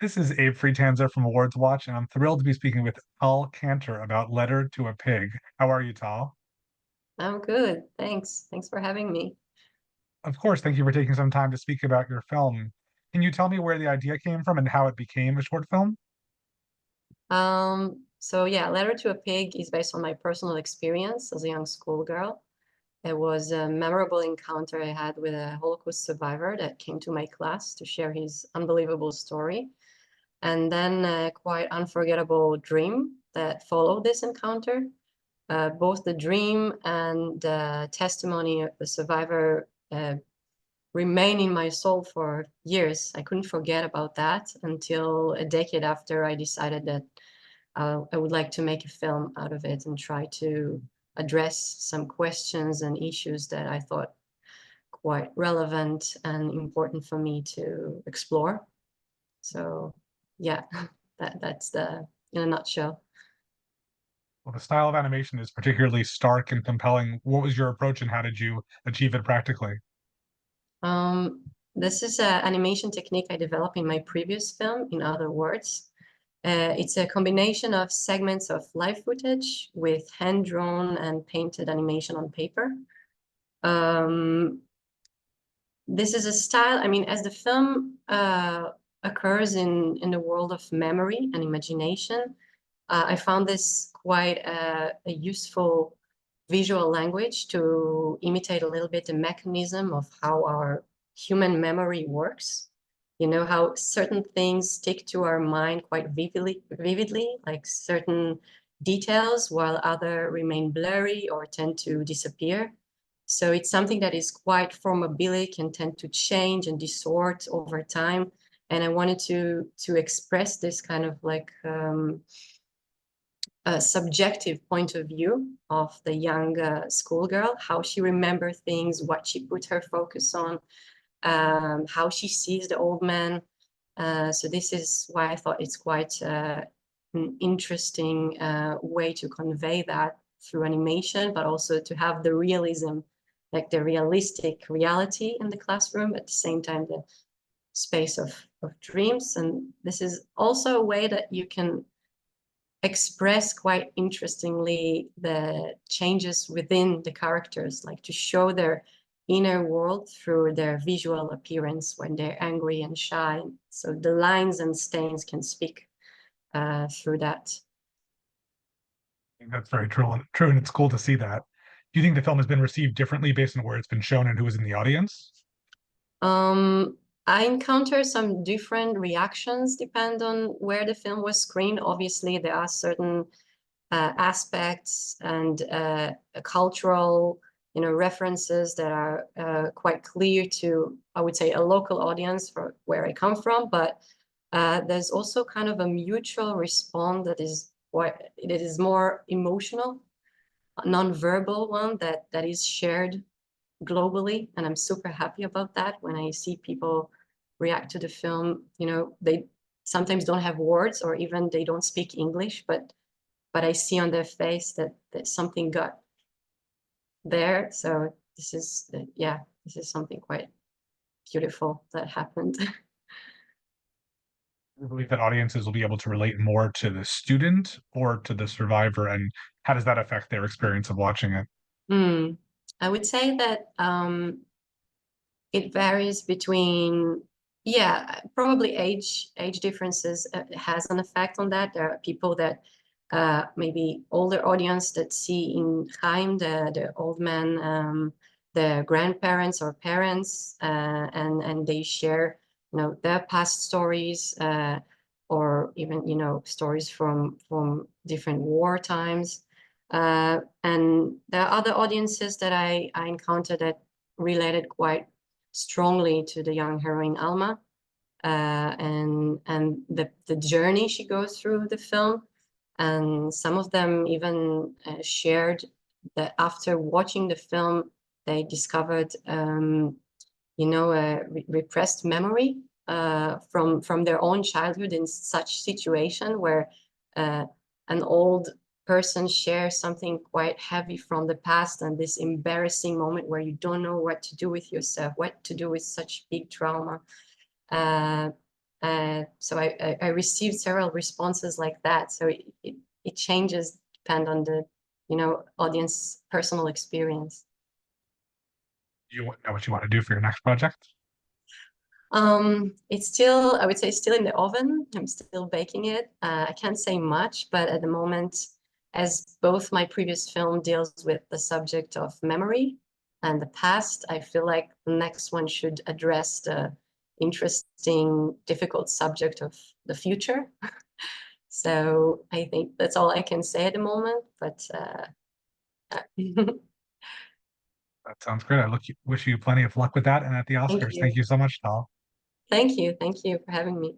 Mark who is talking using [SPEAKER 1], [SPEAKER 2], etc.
[SPEAKER 1] This is Abe Freetanzer from Awards Watch, and I'm thrilled to be speaking with Tal Kantor about Letter to a Pig. How are you, Tal?
[SPEAKER 2] I'm good. Thanks. Thanks for having me.
[SPEAKER 1] Of course, thank you for taking some time to speak about your film. Can you tell me where the idea came from and how it became a short film?
[SPEAKER 2] So yeah, Letter to a Pig is based on my personal experience as a young schoolgirl. It was a memorable encounter I had with a Holocaust survivor that came to my class to share his unbelievable story. And then a quite unforgettable dream that followed this encounter. Both the dream and the testimony of the survivor remain in my soul for years. I couldn't forget about that until a decade after I decided that I would like to make a film out of it and try to address some questions and issues that I thought quite relevant and important for me to explore. So yeah, that's the in a nutshell.
[SPEAKER 1] Well, the style of animation is particularly stark and compelling. What was your approach and how did you achieve it practically?
[SPEAKER 2] This is an animation technique I developed in my previous film, in other words. It's a combination of segments of live footage with hand-drawn and painted animation on paper. Um, this is a style, I mean, as the film occurs in the world of memory and imagination, I found this quite a useful visual language to imitate a little bit the mechanism of how our human memory works. You know, how certain things stick to our mind quite vividly, like certain details, while other remain blurry or tend to disappear. So it's something that is quite formabilic and tend to change and distort over time. And I wanted to express this kind of like a subjective point of view of the young schoolgirl, how she remembers things, what she put her focus on, how she sees the old man. So this is why I thought it's quite an interesting way to convey that through animation, but also to have the realism, like the realistic reality in the classroom, at the same time the space of dreams. And this is also a way that you can express quite interestingly the changes within the characters, like to show their inner world through their visual appearance when they're angry and shy. So the lines and stains can speak through that.
[SPEAKER 1] I think that's very true, and it's cool to see that. Do you think the film has been received differently based on where it's been shown and who was in the audience?
[SPEAKER 2] Um, I encounter some different reactions depend on where the film was screened. Obviously, there are certain aspects and cultural, references that are quite clear to, I would say, a local audience for where I come from. But there's also kind of a mutual response that is more emotional, non-verbal one that is shared globally, and I'm super happy about that. When I see people react to the film, they sometimes don't have words or even they don't speak English, but I see on their face that something got there. So this is yeah, this is something quite beautiful that happened.
[SPEAKER 1] I believe that audiences will be able to relate more to the student or to the survivor, and how does that affect their experience of watching it?
[SPEAKER 2] Hmm. I would say that it varies between, yeah, probably age differences has an effect on that. There are people that maybe older audience that see in Chaim the old man, the grandparents or parents, and they share their past stories, or even stories from different war times. And there are other audiences that I encounter that related quite strongly to the young heroine Alma, and the journey she goes through the film. And some of them even shared that after watching the film, they discovered, a repressed memory from their own childhood in such situation where uh, an old person shares something quite heavy from the past, and this embarrassing moment where you don't know what to do with yourself, what to do with such big trauma. Uh, So I received several responses like that. So it changes depend on the, audience personal experience.
[SPEAKER 1] You know what you want to do for your next project?
[SPEAKER 2] It's still, I would say, still in the oven. I'm still baking it. I can't say much, but at the moment, as both my previous film deals with the subject of memory and the past, I feel like the next one should address the interesting, difficult subject of the future. So I think that's all I can say at the moment, but
[SPEAKER 1] That sounds great. Wish you plenty of luck with that and at the
[SPEAKER 2] thank
[SPEAKER 1] Oscars.
[SPEAKER 2] you.
[SPEAKER 1] Thank you so much, Tal.
[SPEAKER 2] Thank you. Thank you for having me.